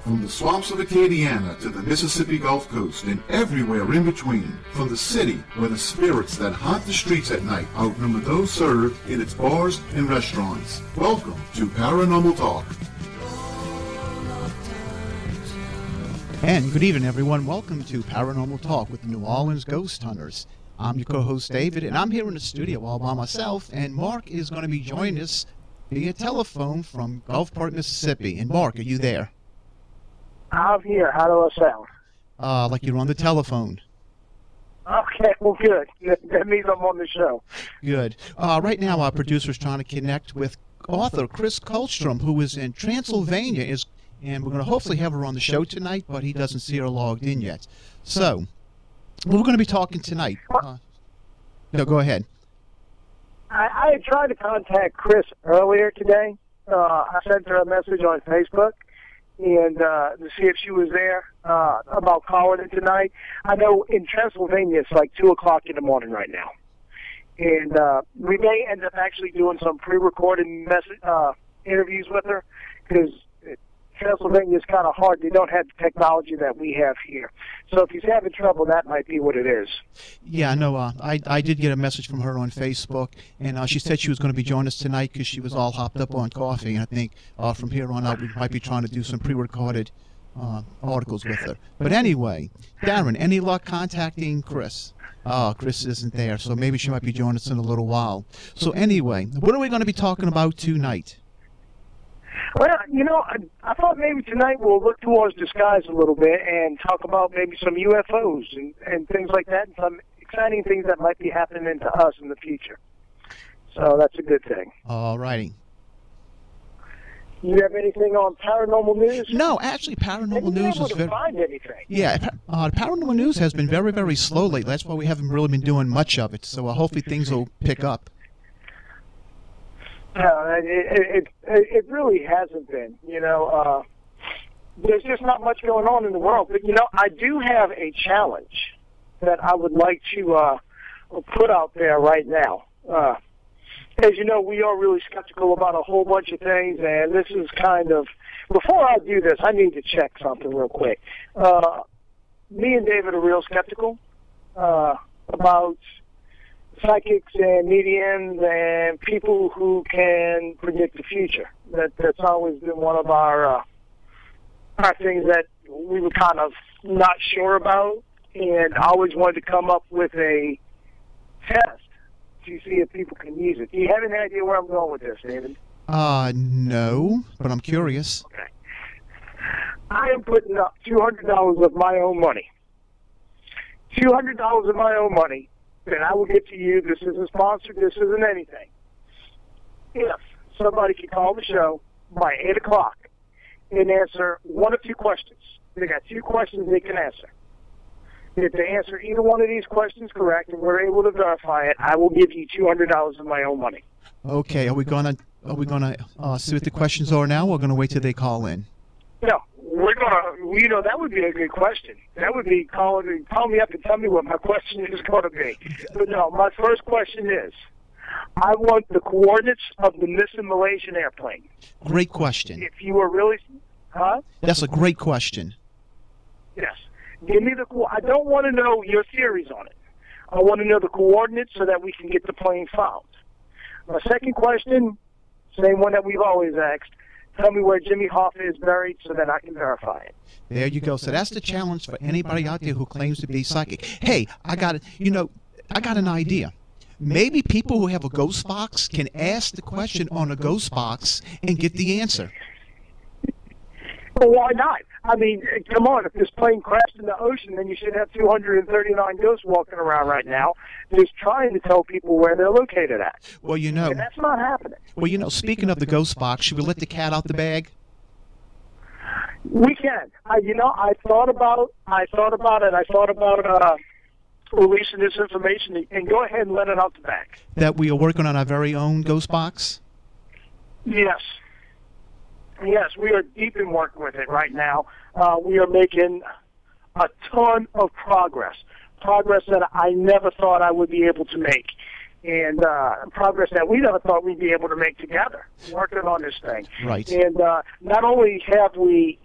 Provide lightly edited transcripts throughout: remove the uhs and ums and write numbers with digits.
From the swamps of Acadiana to the Mississippi Gulf Coast and everywhere in between, from the city where the spirits that haunt the streets at night outnumber those served in its bars and restaurants. Welcome to Paranormal Talk. And good evening, everyone. Welcome to Paranormal Talk with the New Orleans Ghost Hunters. I'm your co-host, David, and I'm here in the studio all by myself, and Mark is going to be joining us via telephone from Gulfport, Mississippi. And Mark, are you there? I'm here. How do I sound? Like you're on the telephone. Okay, well, good. That means I'm on the show. Good. Right now, our producer is trying to connect with author Chris Kullstrom, who is in Transylvania, and we're going to hopefully have her on the show tonight, but he doesn't see her logged in yet. So, we're going to be talking tonight. No, go ahead. I had tried to contact Chris earlier today. I sent her a message on Facebook and to see if she was there about calling in tonight. I know in Transylvania it's like 2 o'clock in the morning right now. And we may end up actually doing some pre-recorded interviews with her because Transylvania is kind of hard. They don't have the technology that we have here. So if he's having trouble, that might be what it is. Yeah, no, I did get a message from her on Facebook, and she said she was going to be joining us tonight because she was all hopped up on coffee. And I think from here on out we might be trying to do some pre-recorded articles with her. But anyway, Darren, any luck contacting Chris? Chris isn't there, so maybe she might be joining us in a little while. So anyway, what are we going to be talking about tonight? Well, you know, I thought maybe tonight we'll look towards the skies a little bit and talk about maybe some UFOs and things like that, and some exciting things that might be happening to us in the future. So that's a good thing. All righty. You have anything on paranormal news? No, actually, paranormal news is very. Find anything? Yeah, paranormal news has been very, very slow lately. That's why we haven't really been doing much of it. So hopefully things will pick up. It really hasn't been. You know, there's just not much going on in the world. But, you know, I do have a challenge that I would like to put out there right now. As you know, we are really skeptical about a whole bunch of things, and this is kind of... Before I do this, I need to check something real quick. Me and David are real skeptical about psychics and mediums and people who can predict the future. That's always been one of our things that we were kind of not sure about, and I always wanted to come up with a test to see if people can use it. Do you have any idea where I'm going with this, David? No, but I'm curious. Okay. I am putting up $200 of my own money. $200 of my own money. And I will get to you. This isn't sponsored. This isn't anything. If somebody can call the show by 8 o'clock and answer one of two questions, they got two questions they can answer. If they answer either one of these questions correct and we're able to verify it, I will give you $200 of my own money. Okay. Are we gonna see what the questions are now, or are we gonna wait till they call in? No. We're gonna, you know, that would be a good question. That would be call me up and tell me what my question is going to be. But no, my first question is, I want the coordinates of the missing Malaysian airplane. Great question. If you were really, That's a great question. Yes. Give me I don't want to know your theories on it. I want to know the coordinates so that we can get the plane found. My second question, same one that we've always asked. Tell me where Jimmy Hoffa is buried so that I can verify it. There you go. So that's the challenge for anybody out there who claims to be psychic. Hey, I got an idea. Maybe people who have a ghost box can ask the question on a ghost box and get the answer. Well, why not? I mean, come on, if this plane crashed in the ocean, then you should have 239 ghosts walking around right now just trying to tell people where they're located at. Well, you know. And that's not happening. Well, you know, speaking of the ghost box, should we let the cat out the bag? We can. I thought about releasing this information, and go ahead and let it out the bag. That we are working on our very own ghost box? Yes. Yes, we are deep in work with it right now. We are making a ton of progress that I never thought I would be able to make, and progress that we never thought we'd be able to make together, working on this thing. Right. And not only have we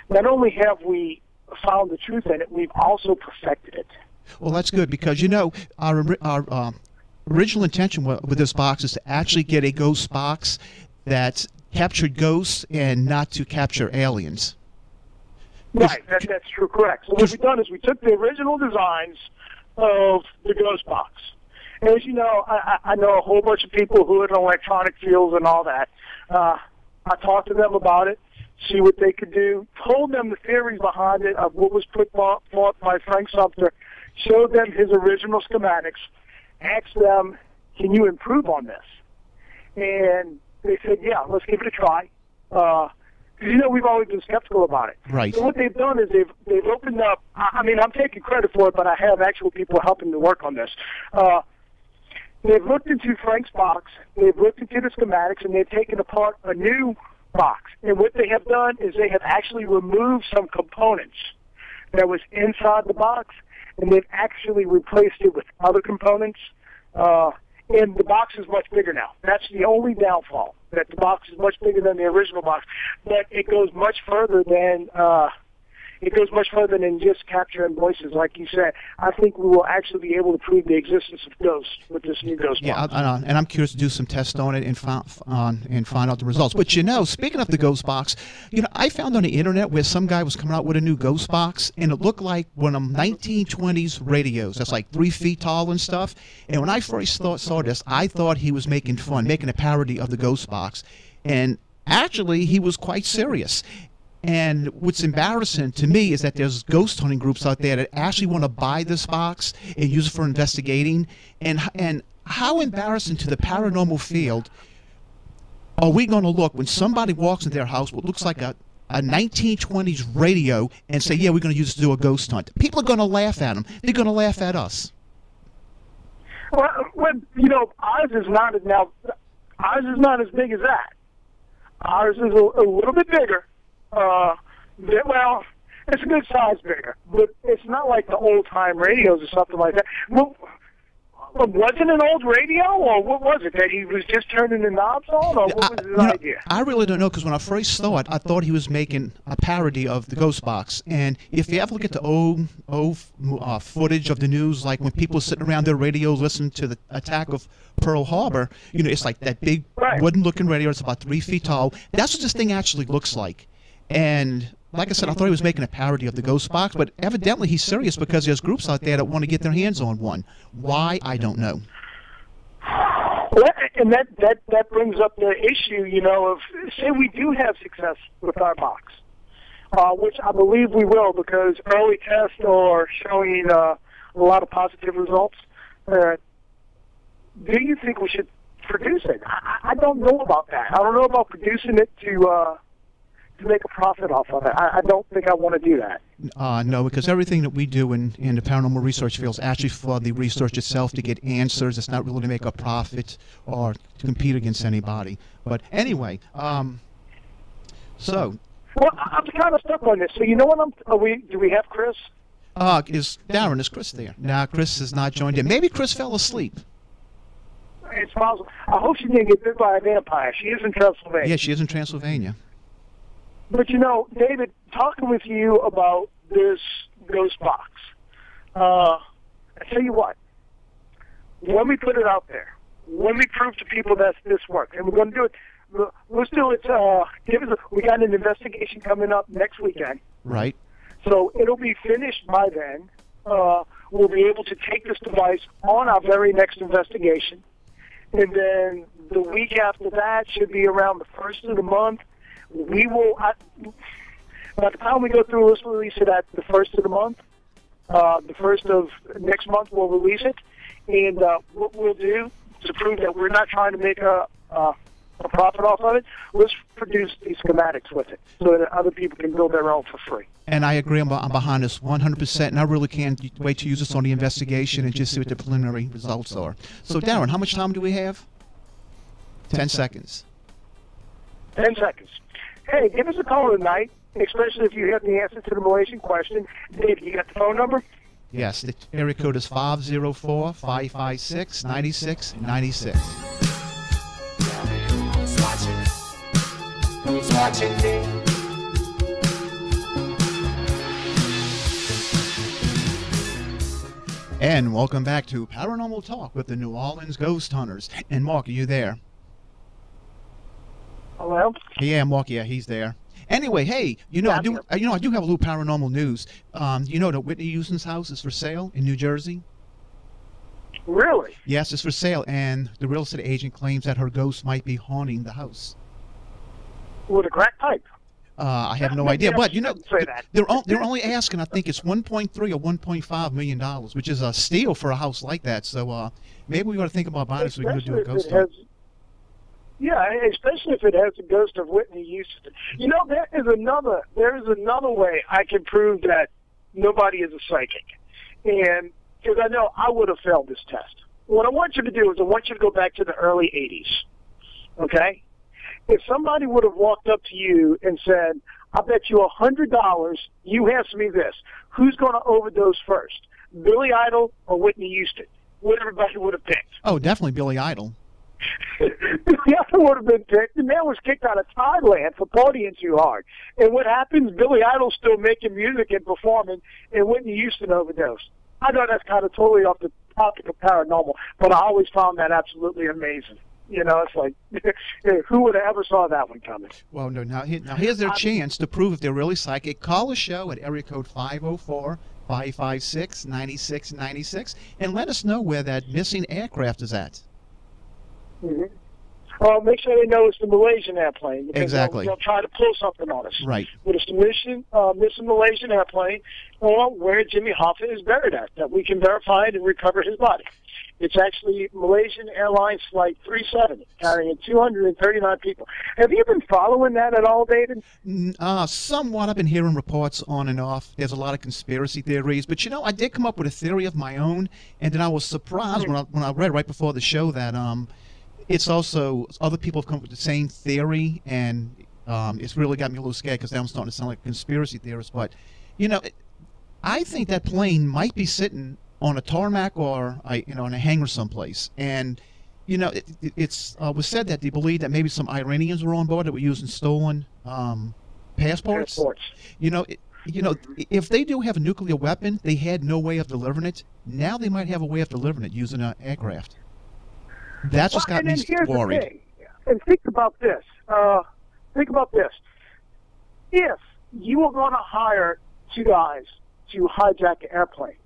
not only have we found the truth in it, we've also perfected it. Well, that's good because, you know, our original intention with this box is to actually get a ghost box that captured ghosts and not to capture aliens. Right, that's true, correct. So what we've done is we took the original designs of the ghost box. And as you know, I know a whole bunch of people who are in electronic fields and all that. I talked to them about it, see what they could do, told them the theories behind it of what was put forth by Frank Sumter, showed them his original schematics, asked them, can you improve on this? And they said, yeah, let's give it a try. Because, you know, we've always been skeptical about it. Right. So what they've done is they've opened up, I mean, I'm taking credit for it, but I have actual people helping to work on this. They've looked into Frank's box, they've looked into the schematics, and they've taken apart a new box. And what they have done is they have actually removed some components that was inside the box, and they've actually replaced it with other components. And the box is much bigger now. That's the only downfall, that the box is much bigger than the original box. But it goes much further than just capturing voices, like you said. I think we will actually be able to prove the existence of ghosts with this new ghost box. Yeah, and I'm curious to do some tests on it and find out the results. But, you know, speaking of the ghost box, you know, I found on the internet where some guy was coming out with a new ghost box, and it looked like one of them 1920s radios that's like 3 feet tall and stuff. And when I first saw this, I thought he was making fun, making a parody of the ghost box. And actually, he was quite serious. And what's embarrassing to me is that there's ghost hunting groups out there that actually want to buy this box and use it for investigating. And how embarrassing to the paranormal field are we going to look when somebody walks in their house what looks like a 1920s radio and say, yeah, we're going to use it to do a ghost hunt? People are going to laugh at them. They're going to laugh at us. Well, you know, ours is not as big as that. Ours is a little bit bigger. Well, it's a good size bigger, but it's not like the old-time radios or something like that. Well, was it an old radio, or what was it, that he was just turning the knobs on, or what was his idea? I really don't know, because when I first saw it, I thought he was making a parody of the ghost box. And if you ever look at the old footage of the news, like when people are sitting around their radios listening to the attack of Pearl Harbor, you know, it's like that big wooden-looking radio. It's about 3 feet tall. That's what this thing actually looks like. And like I said, I thought he was making a parody of the ghost box, but evidently he's serious because there's groups out there that want to get their hands on one. Why? I don't know. Well, and that brings up the issue, you know, of, say we do have success with our box, which I believe we will, because early tests are showing a lot of positive results. Do you think we should produce it? I don't know about that. I don't know about producing it to make a profit off of it. I don't think I want to do that. No, because everything that we do in the paranormal research field is actually for the research itself, to get answers. It's not really to make a profit or to compete against anybody. But anyway, so. Well, I'm kind of stuck on this. So you know what do we have Chris? Is Chris there? No, Chris has not joined in. Maybe Chris fell asleep. It's possible. I hope she didn't get bit by a vampire. She is in Transylvania. Yeah, she is in Transylvania. But, you know, David, talking with you about this ghost box, I tell you what, when we put it out there, when we prove to people that this works, and we're going to do it, let's do it, we got an investigation coming up next weekend. Right. So it'll be finished by then. We'll be able to take this device on our very next investigation. And then the week after that should be around the 1st of the month. We will, by the time we go through, let's release it at the 1st of the month. The 1st of next month, we'll release it. And what we'll do to prove that we're not trying to make a profit off of it, let's produce these schematics with it so that other people can build their own for free. And I agree. I'm behind this 100%, and I really can't wait to use this on the investigation and just see what the preliminary results are. So, Darren, how much time do we have? 10 seconds. 10 seconds. Hey, give us a call tonight, especially if you have the answer to the Malaysian question. Dave, you got the phone number? Yes, the area code is 504-556-9696. Who's watching? Who's watching me? And welcome back to Paranormal Talk with the New Orleans Ghost Hunters. And Mark, are you there? Hello? Yeah, Mark, yeah, he's there. Anyway, hey, I do have a little paranormal news. You know that Whitney Houston's house is for sale in New Jersey? Really? Yes, it's for sale, and the real estate agent claims that her ghost might be haunting the house. With a crack pipe? I have no idea, but say that. they're only asking, I think it's $1.3 or $1.5 million, which is a steal for a house like that. So maybe we ought to think about buying it so we can do a ghost hunt. Yeah, especially if it has the ghost of Whitney Houston. There is another way I can prove that nobody is a psychic, and because I know I would have failed this test. What I want you to do is I want you to go back to the early '80s. Okay. If somebody would have walked up to you and said, I bet you $100 you answer me this, who's going to overdose first, Billy Idol or Whitney Houston? What everybody would have picked? Oh, definitely Billy Idol. Billy Idol would have been picked. The man was kicked out of Thailand for partying too hard. And what happens? Billy Idol's still making music and performing, and Whitney Houston overdosed. I know that's kind of totally off the topic of paranormal, but I always found that absolutely amazing. It's like, who would have ever saw that one coming? Well, no. Now here's their chance to prove if they're really psychic. Call the show at area code 504-556-9696 and let us know where that missing aircraft is at. Mm-hmm. Well, make sure they know it's the Malaysian airplane. Because exactly. They'll try to pull something on us. Right. With a missing Malaysian airplane, or where Jimmy Hoffa is buried at, that we can verify it and recover his body. It's actually Malaysian Airlines Flight 370, carrying 239 people. Have you been following that at all, David? Somewhat. I've been hearing reports on and off. There's a lot of conspiracy theories. But, I did come up with a theory of my own, and then I was surprised when I read right before the show that it's also other people have come up with the same theory, and it's really got me a little scared because now I'm starting to sound like a conspiracy theorist. But, I think that plane might be sitting on a tarmac or on a hangar someplace, and it's was said that they believe that maybe some Iranians were on board that were using stolen passports. If they do have a nuclear weapon, they had no way of delivering it. Now they might have a way of delivering it using an aircraft. That's just got me worried. The thing. And think about this. If you were going to hire two guys to hijack an airplane,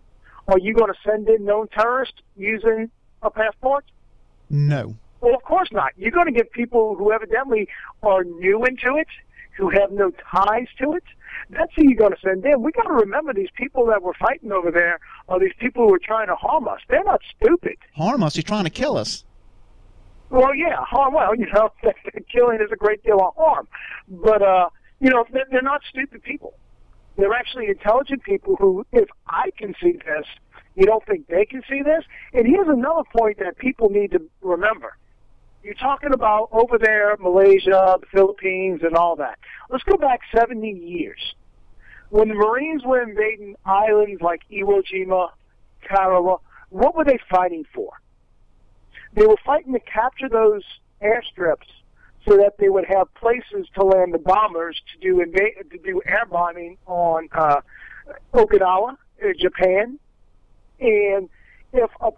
are you going to send in known terrorists using a passport? No. Well, of course not. You're going to get people who evidently are new into it, who have no ties to it. That's who you're going to send in. We got to remember these people that were fighting over there are these people who are trying to harm us. They're not stupid. Harm us? They're trying to kill us. Well, yeah, harm. Well, killing is a great deal of harm. But, they're not stupid people. They're actually intelligent people who, if I can see this, you don't think they can see this? And here's another point that people need to remember. You're talking about over there, Malaysia, the Philippines, and all that. Let's go back 70 years. When the Marines were invading islands like Iwo Jima, Tarawa, what were they fighting for? They were fighting to capture those airstrips so that they would have places to land the bombers to do air bombing on Okinawa, Japan. And if an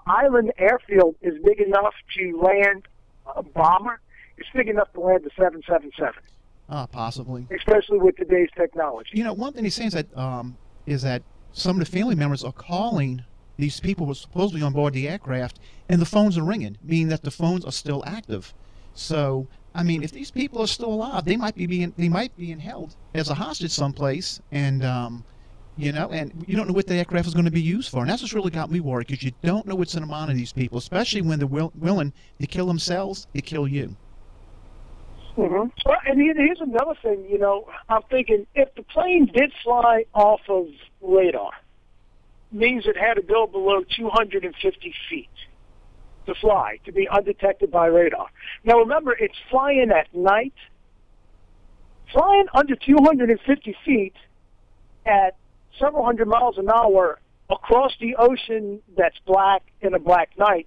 island airfield is big enough to land a bomber, it's big enough to land the 777. Possibly. Especially with today's technology. One thing he's saying is that some of the family members are calling these people who were supposedly on board the aircraft, and the phones are ringing, meaning that the phones are still active. So, if these people are still alive, they might be being held as a hostage someplace, and and you don't know what the aircraft is going to be used for. And that's what's really got me worried, because you don't know what's in the mind of these people, especially when they're willing to kill themselves to kill you. Mm-hmm. Well, and here's another thing. I'm thinking if the plane did fly off of radar, means it had to go below 250 feet to fly, to be undetected by radar. Now remember, it's flying at night. Flying under 250 feet at several hundred miles an hour across the ocean that's black in a black night,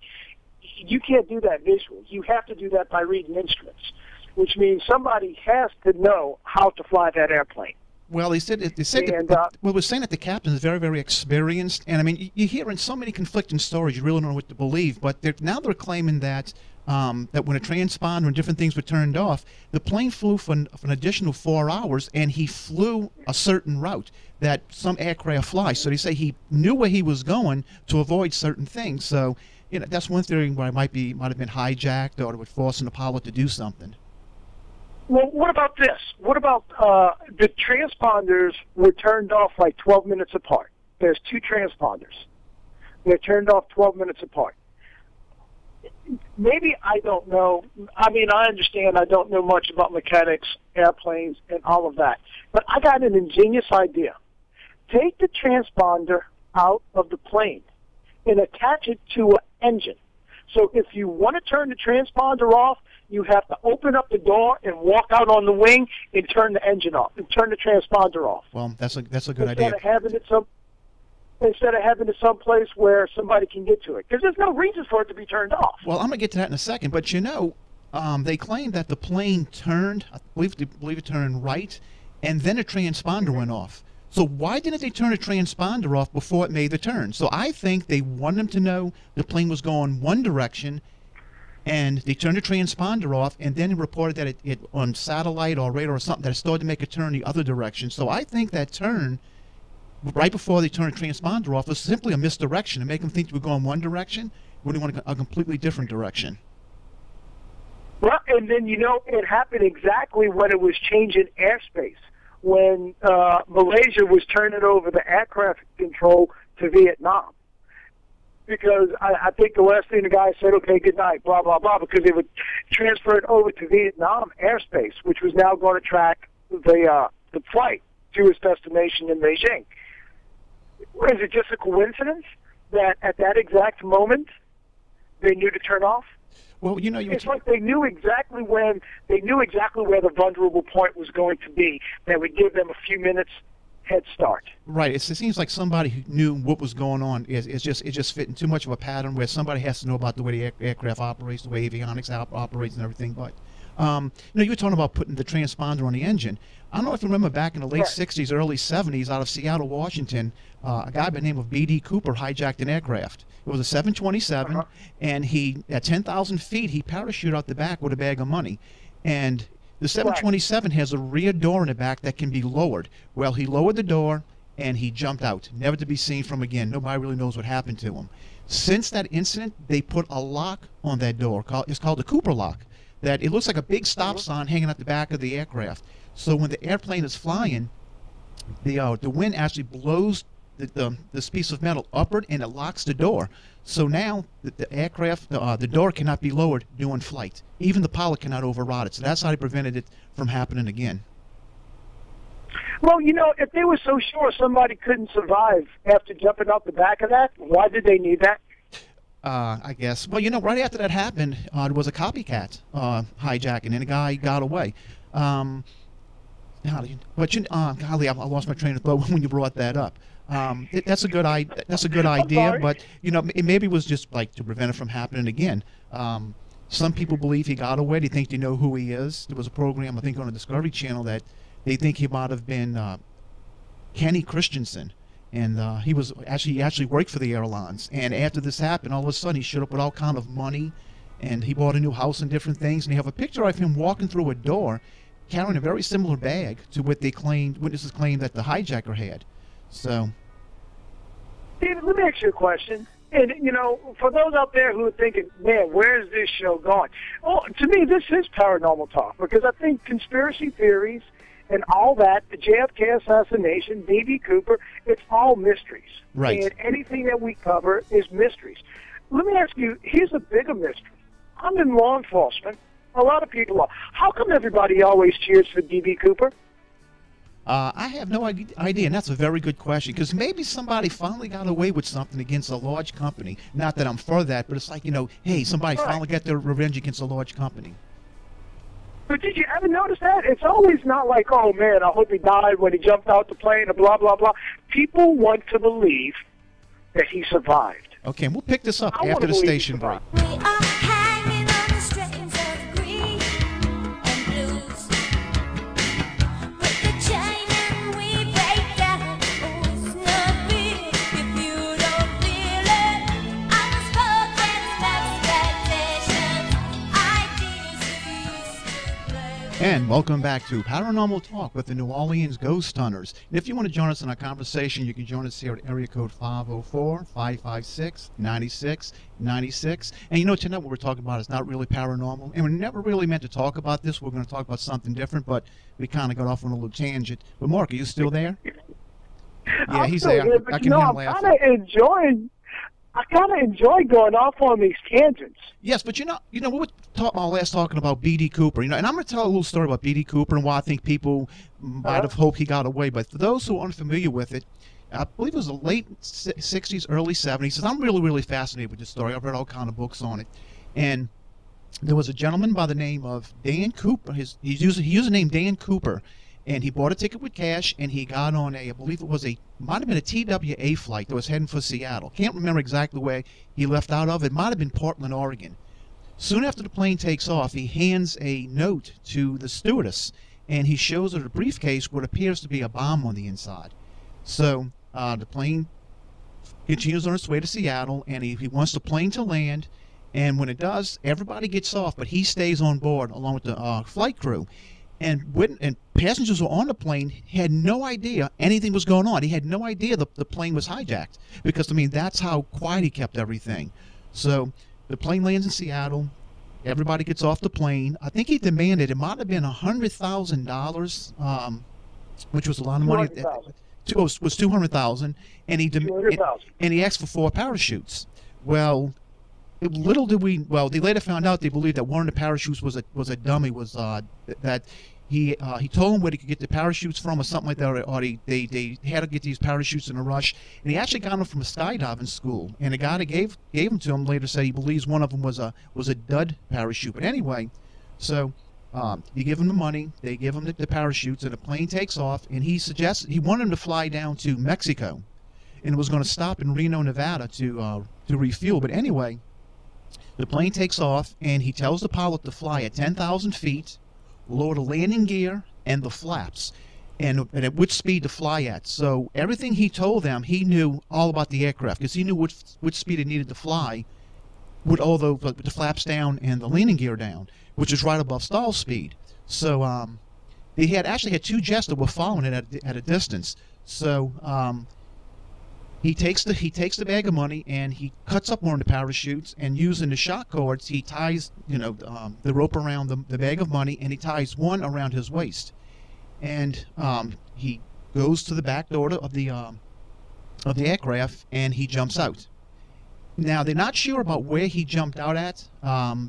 you can't do that visually. You have to do that by reading instruments, which means somebody has to know how to fly that airplane. Well, they said And, well, we're saying that the captain is very, very experienced, and I mean, you hear in so many conflicting stories, you really don't know what to believe. But now they're claiming that that when a transponder and different things were turned off, the plane flew for an additional 4 hours, and he flew a certain route that some aircraft fly. So they say he knew where he was going to avoid certain things. So that's one theory where it might have been hijacked, or it would force an Apollo to do something. Well, what about this? What about the transponders were turned off like 12 minutes apart? There's 2 transponders. They're turned off 12 minutes apart. Maybe I don't know. I mean, I understand I don't know much about mechanics, airplanes, and all of that. But I got an ingenious idea. Take the transponder out of the plane and attach it to an engine. So if you want to turn the transponder off, you have to open up the door and walk out on the wing and turn the engine off and turn the transponder off. Well, that's a good idea. Instead of having it someplace where somebody can get to it, because there's no reason for it to be turned off. Well, I'm gonna get to that in a second, but they claimed that the plane turned, I believe it turned right, and then a transponder went off. So why didn't they turn a transponder off before it made the turn? So I think they wanted them to know the plane was going one direction, and they turned the transponder off, and then it reported that it on satellite or radar or something that it started to make a turn the other direction. So I think that turn right before they turned the transponder off was simply a misdirection to make them think they were going one direction when they wanted a completely different direction. Well, and then it happened exactly when it was changing airspace, when Malaysia was turning over the air traffic control to Vietnam. Because I think the last thing the guy said, okay, good night, blah, blah, blah, because they would transfer it over to Vietnam airspace, which was now going to track the flight to its destination in Beijing. Is it just a coincidence that at that exact moment they knew to turn off? Well, it's like they knew exactly where the vulnerable point was going to be. That would give them a few minutes head start. Right. It seems like somebody who knew what was going on is just fitting too much of a pattern where somebody has to know about the way the aircraft operates, the way avionics operates, and everything. But you were talking about putting the transponder on the engine. I don't know if you remember back in the late '60s, early '70s, out of Seattle, Washington, a guy by the name of B.D. Cooper hijacked an aircraft. It was a 727, and he, at 10,000 feet, he parachuted out the back with a bag of money. And the 727 has a rear door in the back that can be lowered. Well, he lowered the door, and he jumped out, never to be seen from again. Nobody really knows what happened to him. Since that incident, they put a lock on that door. It's called the Cooper lock. That it looks like a big stop sign hanging at the back of the aircraft. So when the airplane is flying, the wind actually blows this piece of metal upward, and it locks the door. So now the aircraft, the door cannot be lowered during flight. Even the pilot cannot override it. So that's how they prevented it from happening again. Well, if they were so sure somebody couldn't survive after jumping out the back of that, why did they need that? I guess. Well, right after that happened, there was a copycat hijacking, and a guy got away. Golly, I lost my train of thought when you brought that up. That's a good idea, but it maybe was just like to prevent it from happening again. Some people believe he got away. They think they know who he is. There was a program, I think, on the Discovery Channel that they think he might have been Kenny Christensen. And he actually worked for the airlines. And after this happened, all of a sudden he showed up with all kind of money, and he bought a new house and different things. And they have a picture of him walking through a door, carrying a very similar bag to what witnesses claimed that the hijacker had. So, David, let me ask you a question. And, for those out there who are thinking, man, where's this show going? Well, to me, this is Paranormal Talk, because I think conspiracy theories and all that, the JFK assassination, B.B. Cooper, it's all mysteries. Right. And anything that we cover is mysteries. Let me ask you, here's a bigger mystery. I'm in law enforcement. A lot of people are. How come everybody always cheers for B.B. Cooper? I have no idea, and that's a very good question, because maybe somebody finally got away with something against a large company. Not that I'm for that, but it's like, hey, somebody finally got their revenge against a large company. But did you ever notice that? It's always not like, oh, man, I hope he died when he jumped out the plane, or blah, blah, blah. People want to believe that he survived. Okay, and we'll pick this up after the station break. We are hanging on the strings of green and blues. Put the chain and we And welcome back to Paranormal Talk with the New Orleans Ghost Hunters. And if you want to join us in our conversation, you can join us here at area code 504-556-9696. And you know, tonight what we're talking about is not really paranormal. And we're never really meant to talk about this. We're going to talk about something different, but we kind of got off on a little tangent. But Mark, are you still there? Yeah, he's there. Here, but I can hear him laughing. I kind of enjoy going off on these tangents. Yes, but you know, we were last talking about B.D. Cooper, and I'm going to tell a little story about B.D. Cooper and why I think people might have hoped he got away. But for those who are unfamiliar with it, I believe it was the late 60s, early 70s. I'm really, really fascinated with this story. I've read all kind of books on it. And there was a gentleman by the name of Dan Cooper. He used the name Dan Cooper. And he bought a ticket with cash, and he got on I believe it might have been a TWA flight that was heading for Seattle. Can't remember exactly where he left out of. It might have been Portland, Oregon. Soon after the plane takes off, he hands a note to the stewardess, and he shows her a briefcase what appears to be a bomb on the inside. So the plane continues on its way to Seattle, and he wants the plane to land. And when it does, everybody gets off, but he stays on board along with the flight crew. And passengers who were on the plane had no idea anything was going on. He had no idea the plane was hijacked because, I mean, that's how quiet he kept everything. So the plane lands in Seattle. Everybody gets off the plane. I think he demanded, it might have been $100,000, which was a lot of money. It was $200,000, and he asked for 4 parachutes. Well, they later found out they believed that one of the parachutes was a dummy. That he told them where he could get the parachutes from or something like that, or they had to get these parachutes in a rush. And he actually got them from a skydiving school. And the guy that gave them to him later said he believes one of them was a dud parachute. But anyway, so you give him the money, they give him the parachutes, and the plane takes off. And he wanted him to fly down to Mexico, and it was going to stop in Reno, Nevada to refuel. But anyway, the plane takes off, and he tells the pilot to fly at 10,000 feet, lower the landing gear and the flaps, and at which speed to fly at. So everything he told them, he knew all about the aircraft because he knew which speed it needed to fly with all the flaps down and the landing gear down, which is right above stall speed. So they actually had 2 jets that were following it at a distance. So he takes the bag of money, and he cuts up one of the parachutes, and using the shock cords, he ties the rope around the bag of money, and he ties one around his waist. And he goes to the back door of the aircraft, and he jumps out. Now they're not sure about where he jumped out at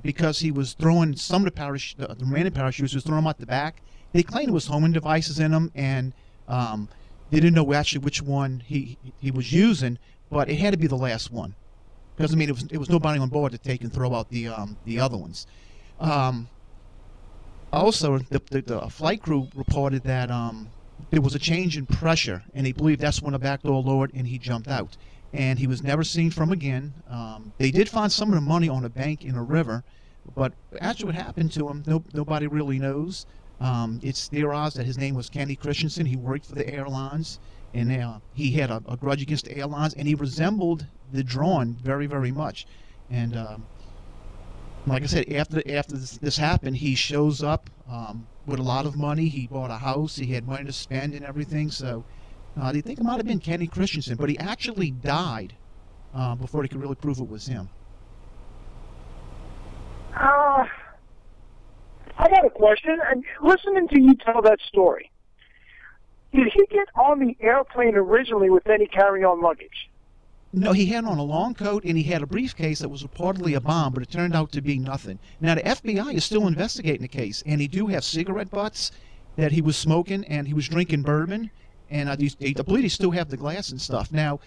because he was throwing some of the remaining parachutes. He was throwing them out the back. They claimed it was homing devices in them, and they didn't know actually which one he was using, but it had to be the last one, because I mean it was nobody on board to take and throw out the other ones. Also, the flight crew reported that there was a change in pressure, and he believed that's when the back door lowered and he jumped out, and he was never seen from again. They did find some of the money on a bank in a river, but actually what happened to him, nobody really knows. It's theorized that his name was Kenny Christensen. He worked for the airlines, and he had a grudge against the airlines, and he resembled the drawing very, very much. And like I said, after this happened, he shows up with a lot of money. He bought a house. He had money to spend and everything. So they think it might have been Kenny Christensen, but he actually died before they could really prove it was him. I got a question. And listening to you tell that story, did he get on the airplane originally with any carry-on luggage? No, he had on a long coat, and he had a briefcase that was reportedly a bomb, but it turned out to be nothing. Now, the FBI is still investigating the case, and they do have cigarette butts that he was smoking, and he was drinking bourbon, and I believe they still have the glass and stuff. Now,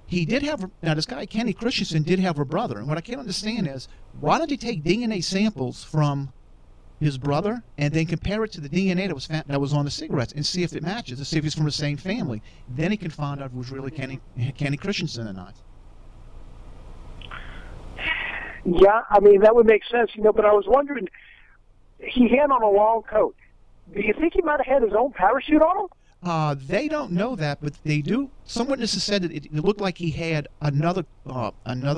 this guy, Kenny Christensen, did have a brother, and what I can't understand is, why don't he take DNA samples from his brother and then compare it to the DNA that was on the cigarettes and see if it matches, to see if he's from the same family? Then he can find out if it was really Kenny Christensen or not. Yeah, I mean, that would make sense, but I was wondering, he had on a long coat. Do you think he might have had his own parachute on him? They don't know that, but they do. Some witnesses said that it looked like he had another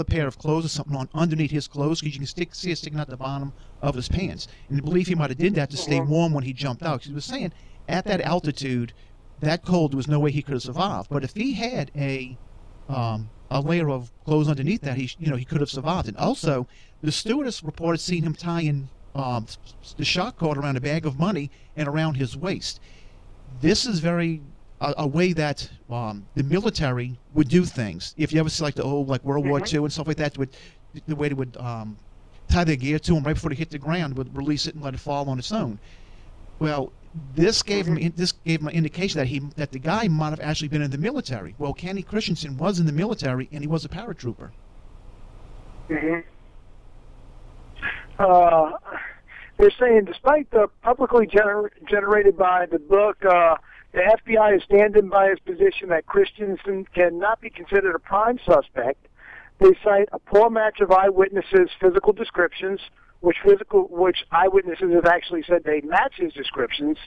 pair of clothes or something on underneath his clothes, because you can see it sticking out the bottom of his pants. And they believe he might have did that to stay warm when he jumped out. 'Cause he was saying at that altitude, that cold, there was no way he could have survived. But if he had a layer of clothes underneath that, he could have survived. And also, the stewardess reported seeing him tying the shock cord around a bag of money and around his waist. This is a way that the military would do things. If you ever see like the old World War II and stuff like that, the way they would tie their gear to him right before they hit the ground, would release it and let it fall on its own. Well, this gave him an indication that the guy might have actually been in the military. Well, Kenny Christensen was in the military, and he was a paratrooper. They're saying, despite the publicly generated by the book, the FBI is standing by its position that Christensen cannot be considered a prime suspect. They cite a poor match of eyewitnesses' physical descriptions, which eyewitnesses have actually said they match his descriptions,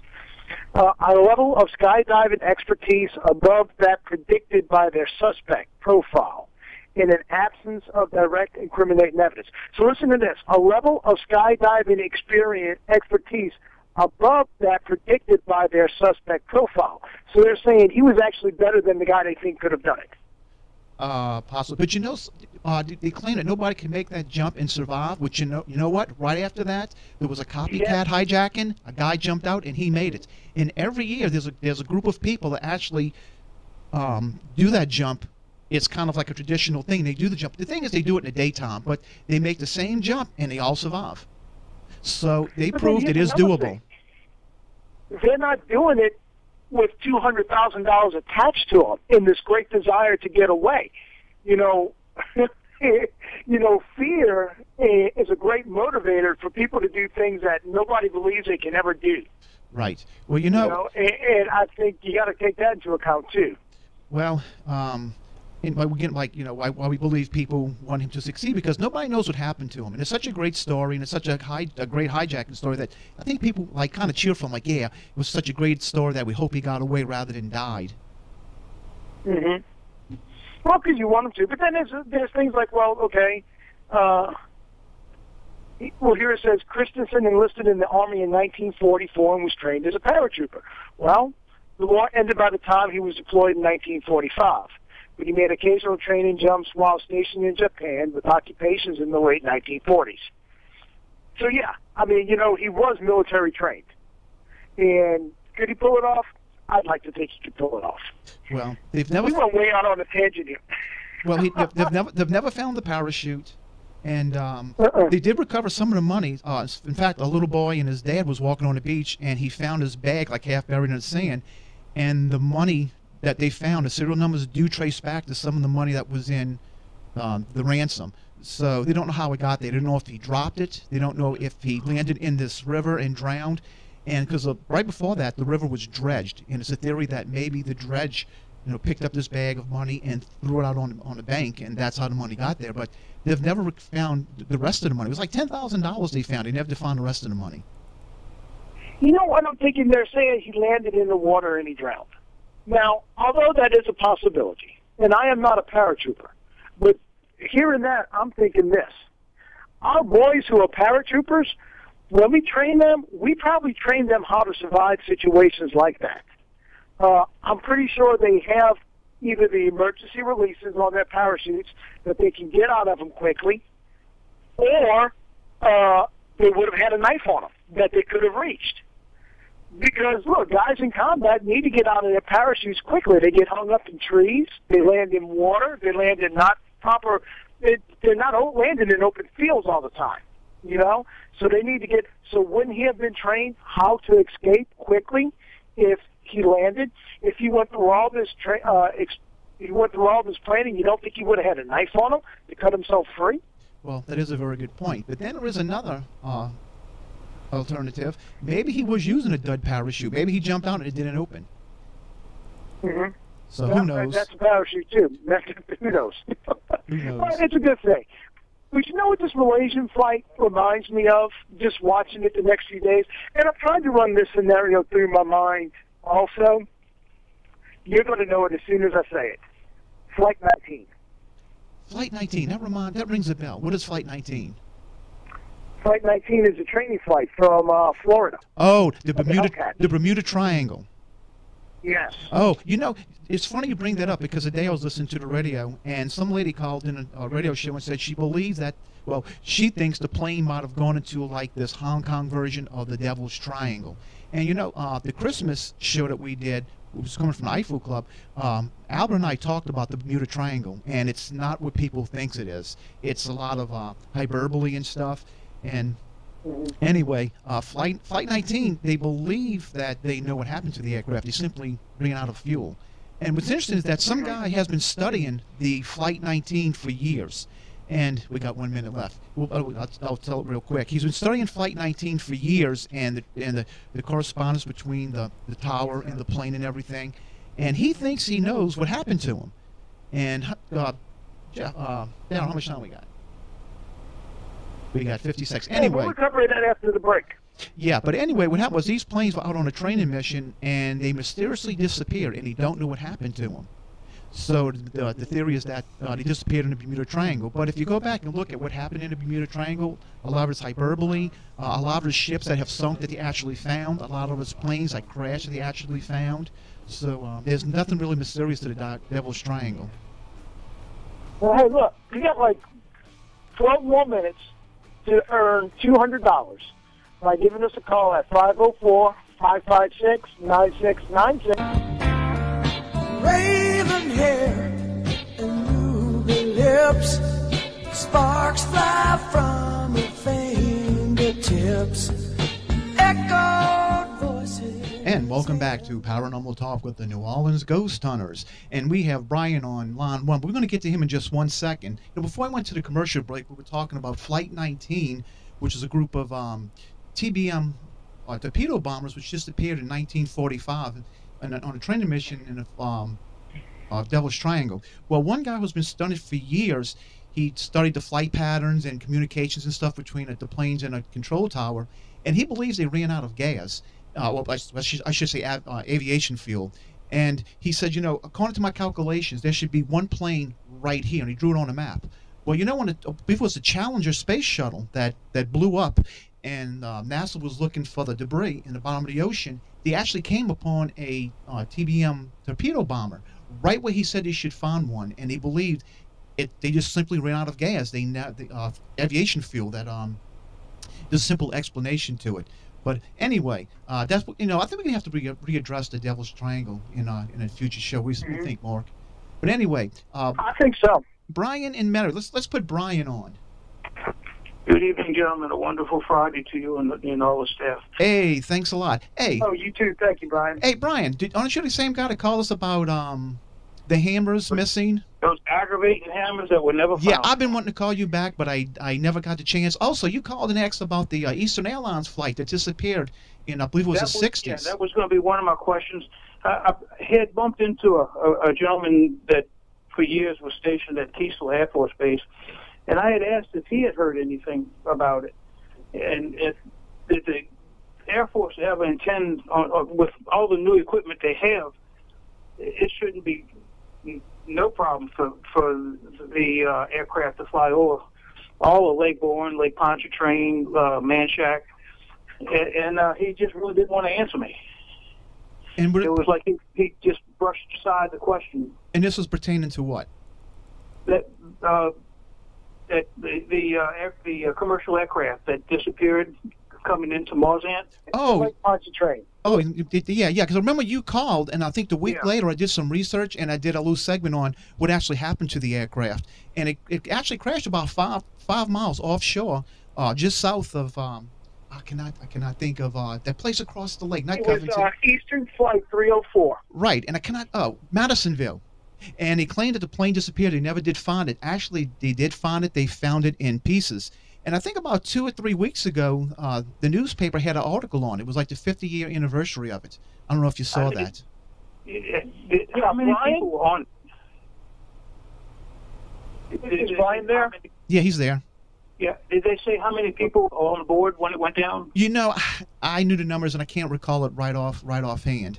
a level of skydiving expertise above that predicted by their suspect profile, in an absence of direct incriminating evidence. So listen to this: a level of skydiving expertise above that predicted by their suspect profile. So they're saying he was actually better than the guy they think could have done it. Possibly, but they claim that nobody can make that jump and survive. Which you know what? Right after that, there was a copycat hijacking. A guy jumped out and he made it. And every year, there's a group of people that actually do that jump. It's kind of like a traditional thing. They do the jump. The thing is, they do it in the daytime, but they make the same jump and they all survive. So they proved it is doable. They're not doing it with $200,000 attached to them in this great desire to get away. Fear is a great motivator for people to do things that nobody believes they can ever do. Right. Well, and I think you got to take that into account too. Well, and why we believe people want him to succeed, because nobody knows what happened to him, and it's such a great story, and it's such a great hijacking story that I think people kind of cheer for him, yeah, it was such a great story that we hope he got away rather than died. Well, because you want him to, but then there's things like, here it says Christensen enlisted in the Army in 1944 and was trained as a paratrooper. Well, the war ended by the time he was deployed in 1945. But he made occasional training jumps while stationed in Japan with occupations in the late 1940s. So, yeah, he was military trained. And could he pull it off? I'd like to think he could pull it off. Well, we went way out on a tangent here. Well, they've never found the parachute. And they did recover some of the money. In fact, a little boy and his dad was walking on the beach, and he found his bag half buried in the sand. And the money that they found, the serial numbers do trace back to some of the money that was in the ransom. So they don't know how it got there. They don't know if he dropped it. They don't know if he landed in this river and drowned. And because right before that, the river was dredged. And it's a theory that maybe the dredge picked up this bag of money and threw it out on the bank, and that's how the money got there. But they've never found the rest of the money. It was like $10,000 they found. They never found the rest of the money. You know what I'm thinking? They're saying he landed in the water and he drowned. Now, although that is a possibility, and I am not a paratrooper, but hearing that, I'm thinking this. Our boys who are paratroopers, when we train them, we probably train them how to survive situations like that. I'm pretty sure they have either the emergency releases on their parachutes that they can get out of them quickly, or they would have had a knife on them that they could have reached. Because, look, guys in combat need to get out of their parachutes quickly. They get hung up in trees. They land in water. They land in not proper – they're not landing in open fields all the time, So they need to get – so wouldn't he have been trained how to escape quickly if he landed? If he went through all this planning, you don't think he would have had a knife on him to cut himself free? Well, that is a very good point. But then there is another alternative. Maybe he was using a dud parachute. Maybe he jumped out and it didn't open. So who knows? That's a parachute too. Who knows? Who knows? Well, it's a good thing. But you know what this Malaysian flight reminds me of, just watching it the next few days? And I'm trying to run this scenario through my mind also. You're going to know it as soon as I say it. Flight 19. Flight 19. That rings a bell. What is Flight 19? Flight 19 is a training flight from Florida. Oh, the Bermuda Triangle. Yes. Oh, it's funny you bring that up because today I was listening to the radio and some lady called in a radio show and said she believes that, well, she thinks the plane might have gone into like this Hong Kong version of the Devil's Triangle. And the Christmas show that we did, it was coming from the Eiffel Club, Albert and I talked about the Bermuda Triangle, and it's not what people think it is. It's a lot of hyperbole and stuff. And anyway, Flight 19, they believe that they know what happened to the aircraft. They simply ran out of fuel. And what's interesting is that some guy has been studying the Flight 19 for years. And we got 1 minute left. I'll tell it real quick. He's been studying Flight 19 for years, and the correspondence between the tower and the plane and everything. And he thinks he knows what happened to him. And Jeff, Darryl, how much time we got? We got 50 seconds. Anyway, we'll cover that after the break. Yeah, but anyway, what happened was these planes were out on a training mission, and they mysteriously disappeared, and he don't know what happened to them. So the theory is that they disappeared in the Bermuda Triangle. But if you go back and look at what happened in the Bermuda Triangle, a lot of it's hyperbole, a lot of the ships that have sunk that they actually found, a lot of it's planes that crashed that they actually found. So there's nothing really mysterious to the Devil's Triangle. Well, hey, look, you got like 12 more minutes to earn $200 by giving us a call at 504-556-9696. Raven hair and ruby lips, sparks fly from her fingertips, echoed voices. And welcome back to Paranormal Talk with the New Orleans Ghost Hunters. And we have Brian on line one. We're going to get to him in just 1 second. Before I went to the commercial break, we were talking about Flight 19, which is a group of TBM torpedo bombers which disappeared in 1945 on a training mission in the Devil's Triangle. Well, one guy who's been studying for years, he studied the flight patterns and communications and stuff between the planes and a control tower, and he believes they ran out of gas. Well, I should say aviation fuel. And he said, according to my calculations, there should be one plane right here, and he drew it on a map. Well, when it was the Challenger space shuttle that blew up, and NASA was looking for the debris in the bottom of the ocean, they actually came upon a TBM torpedo bomber right where he said he should find one, and they believed they just simply ran out of gas. The aviation fuel. There's a simple explanation to it. But anyway, that's I think we're gonna have to readdress the Devil's Triangle in a future show. What do you think, Mark? But anyway, I think so. Brian and Mary, let's put Brian on. Good evening, gentlemen. A wonderful Friday to you and all the staff. Hey, thanks a lot. Hey. Oh, you too. Thank you, Brian. Hey, Brian, aren't you the same guy that called us about the hammers missing? Those aggravating hammers that were never found. Yeah, I've been wanting to call you back, but I never got the chance. Also, you called and asked about the Eastern Airlines flight that disappeared in, I believe it was the 60s. Yeah, that was going to be one of my questions. I had bumped into a gentleman that for years was stationed at Keesler Air Force Base, and I had asked if he had heard anything about it. And did the Air Force ever intend, with all the new equipment they have, it shouldn't be no problem for the aircraft to fly over all of Lake Bourne, Lake Pontchartrain, Manchac, and he just really didn't want to answer me. And it was like he just brushed aside the question. And this was pertaining to what? That the commercial aircraft that disappeared coming into Marzant. Oh, Lake Pontchartrain. Oh, yeah, because I remember you called, and I think the week later I did some research, and I did a little segment on what actually happened to the aircraft. And it actually crashed about five miles offshore, just south of, I cannot think of that place across the lake. Not It was Eastern Flight 304. Right, and Madisonville. And he claimed that the plane disappeared. They never did find it. Actually, they did find it. They found it in pieces. And I think about 2 or 3 weeks ago, the newspaper had an article on it. It was like the 50-year anniversary of it. I don't know if you saw that. How many people were on it? Is Brian there? Yeah, he's there. Yeah. Did they say how many people were on board when it went down? I knew the numbers, and I can't recall it right offhand.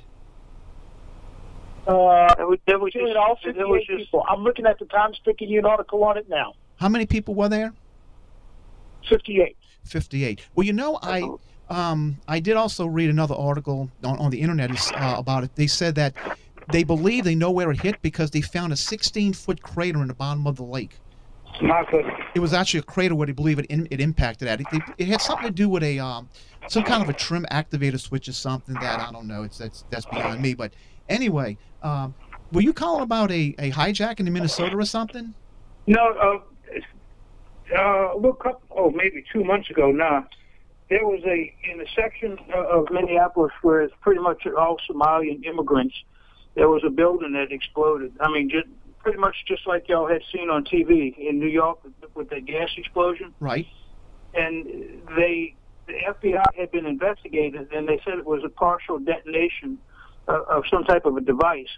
There was killing all there 58 was just people. I'm looking at the Times-Picayune article on it now. How many people were there? 58. 58. Well, you know, I did also read another article on the internet about it. They said that they believe they know where it hit because they found a 16-foot crater in the bottom of the lake. not good. It was actually a crater where they believe it impacted at. It had something to do with a some kind of a trim activator switch or something that I don't know. That's beyond me. But anyway, were you calling about a hijack in Minnesota or something? No, maybe 2 months ago now, there was in a section of Minneapolis where it's pretty much all Somalian immigrants, there was a building that exploded. I mean, pretty much just like y'all had seen on TV in New York with the gas explosion. Right. And the FBI had been investigated, and they said it was a partial detonation of some type of a device.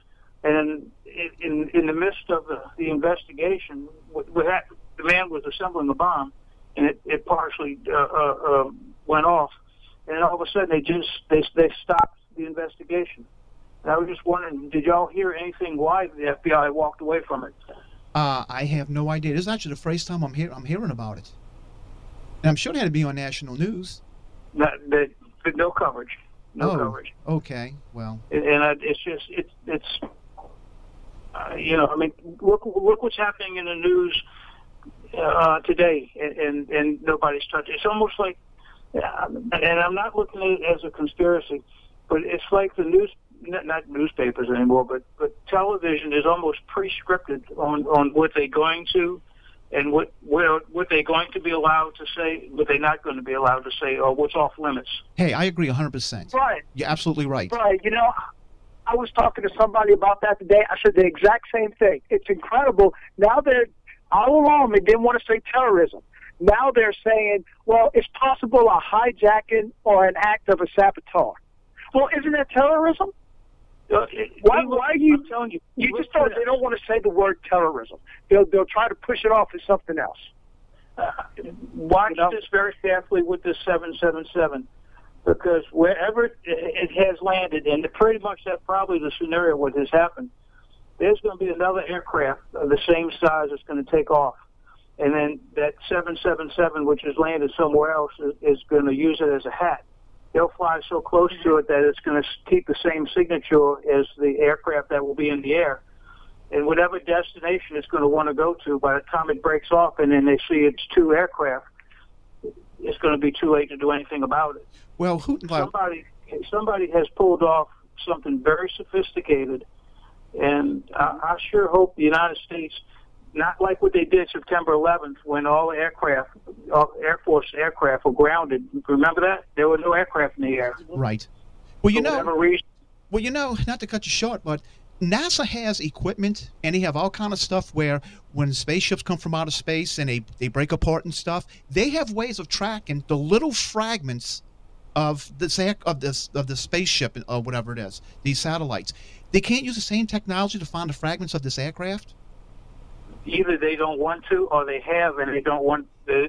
And in the midst of the investigation, the man was assembling a bomb, and it partially went off. And all of a sudden, they stopped the investigation. And I was just wondering, did y'all hear anything why the FBI walked away from it? I have no idea. This is actually the first time I'm hearing about it. And I'm sure it had to be on national news. No coverage. No coverage. Okay. Well. And it's just it's I mean, look what's happening in the news today, and nobody's touched it. It's almost like, and I'm not looking at it as a conspiracy, but it's like the not newspapers anymore, but television is almost pre-scripted on what they're going to, and what they're going to be allowed to say, what they're not going to be allowed to say, or what's off limits. Hey, I agree 100%. Right. You're absolutely right. Right. You know, I was talking to somebody about that today. I said the exact same thing. It's incredible. Now they're all along, they didn't want to say terrorism. Now they're saying, well, it's possible a hijacking or an act of a saboteur. Well, isn't that terrorism? Why are you? I'm telling you, just don't. They don't want to say the word terrorism. They'll try to push it off as something else. Watch this very carefully with this 777, because wherever it has landed, and pretty much that's probably the scenario what has happened, there's going to be another aircraft of the same size that's going to take off, and then that 777, which has landed somewhere else, is going to use it as a hat. They'll fly so close to it that it's going to keep the same signature as the aircraft that will be in the air. And whatever destination it's going to want to go to, by the time it breaks off and then they see it's two aircraft, it's going to be too late to do anything about it. Well, somebody has pulled off something very sophisticated, and I sure hope the United States, not like what they did September 11th when all Air Force aircraft were grounded. Remember that? There were no aircraft in the air. Right. Well, For whatever reason. Well, not to cut you short, but NASA has equipment, and they have all kind of stuff where when spaceships come from outer space and they break apart and stuff, they have ways of tracking the little fragments of the spaceship or whatever it is, these satellites. They can't use the same technology to find the fragments of this aircraft? Either they don't want to, or they have, and they don't want the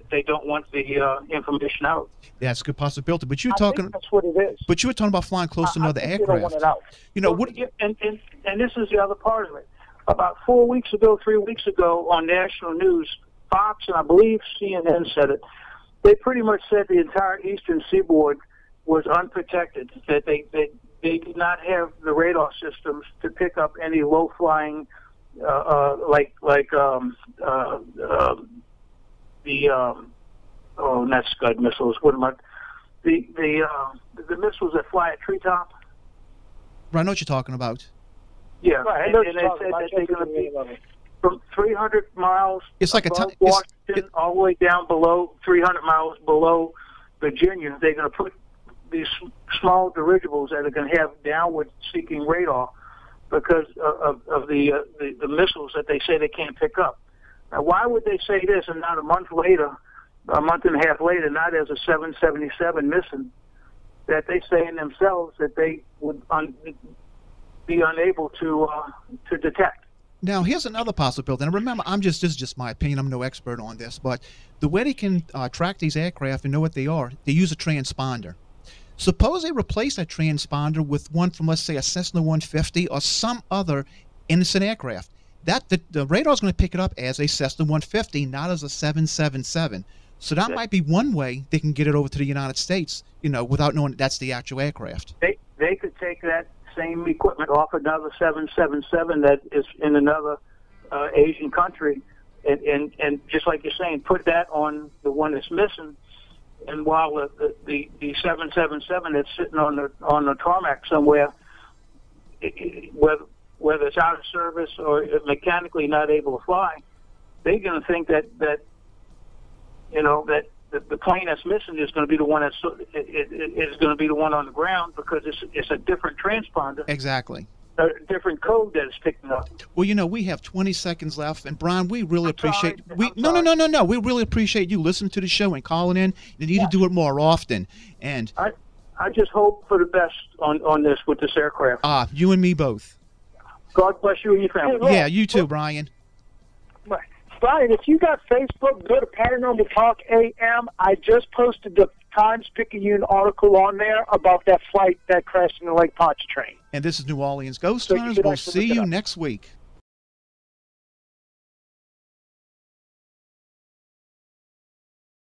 information out. That's a good possibility. But you're I talking. think that's what it is. But you were talking about flying close to another I think aircraft. They don't want it out. You know Well, what? And this is the other part of it. About 3 weeks ago, on national news, Fox and I believe CNN said it. They pretty much said the entire eastern seaboard was unprotected. That they did not have the radar systems to pick up any low-flying. Not Scud missiles. What am I? The missiles that fly at treetop. Right, I know what you're talking about. Yeah, Right, and they said that they're going to be from 300 miles. It's like above Washington, all the way down below 300 miles below Virginia. They're going to put these small dirigibles that are going to have downward-seeking radar, because of the missiles that they say they can't pick up. Now, why would they say this and not a month and a half later, not as a 777 missing, that they say in themselves that they would be unable to detect? Now, here's another possibility. And remember, this is just my opinion. I'm no expert on this, but the way they can track these aircraft and know what they are, they use a transponder. Suppose they replace that transponder with one from, let's say, a Cessna 150 or some other innocent aircraft. The radar is going to pick it up as a Cessna 150, not as a 777. So that might be one way they can get it over to the United States, without knowing that's the actual aircraft. They could take that same equipment off another 777 that is in another Asian country, and just like you're saying, put that on the one that's missing. And while the 777 that's sitting on the tarmac somewhere, whether it's out of service or mechanically not able to fly, they're going to think that the plane that's missing is going to be the one is going to be the one on the ground, because it's a different transponder. Exactly. A different code that it's picking up. Well, we have 20 seconds left, and Brian, we really appreciate. No. We really appreciate you listening to the show and calling in. You need to do it more often. And I just hope for the best on this with this aircraft. You and me both. God bless you and your family. Yeah, you too, Brian. Brian, if you got Facebook, go to Paranormal Talk AM. I just posted the Times-Picayune article on there about that flight that crashed in the Lake Pontchartrain. And this is New Orleans Ghost Hunters. We'll see you next week.